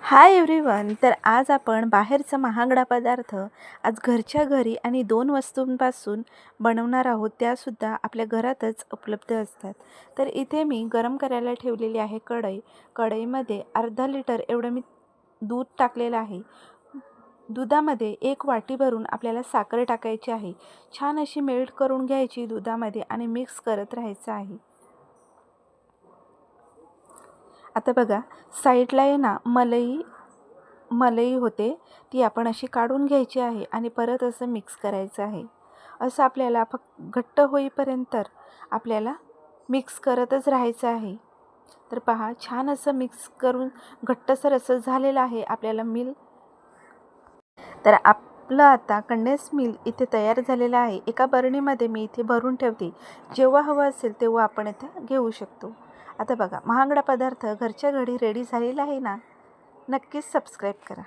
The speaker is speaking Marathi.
Hi everyone. तर आज आपण बाहेरचा महागडा पदार्थ आज घरच्या घरी आणि 2 वस्तूंपासून बनवणार आहोत. त्यासुद्धा आपल्या घरातच उपलब्ध असतात. तर इथे मी गरम करायला ठेवलेली आहे कढई. कढईमध्ये अर्धा लिटर एवढं मी दूध टाकलेलं आहे. दुधामध्ये 1 वाटी भरून आपल्याला साखर टाकायची आहे. छान अशी मेल्ट करून घ्यायची दुधामध्ये आणि मिक्स करत राहायचं आहे. आता बघा, साईडला आहे ना मलई होते, ती आपण अशी काढून घ्यायची आहे आणि परत असं मिक्स करायचं आहे. असं आपल्याला फक्त घट्ट होईपर्यंत आपल्याला मिक्स करतच राहायचं आहे. तर पहा, छान असं मिक्स करून घट्टसर असं झालेलं आहे आपल्याला तर आपलं आता कंडेन्स मिल्क इथे तयार झालेलं आहे. एका बरणीमध्ये मी इथे भरून ठेवते. जेव्हा हवं असेल तेव्हा आपण इथे घेऊ शकतो. आता बघा, महागडा पदार्थ घरच्या घरी रेडी झालेला आहे ना. नक्कीच सबस्क्राईब करा.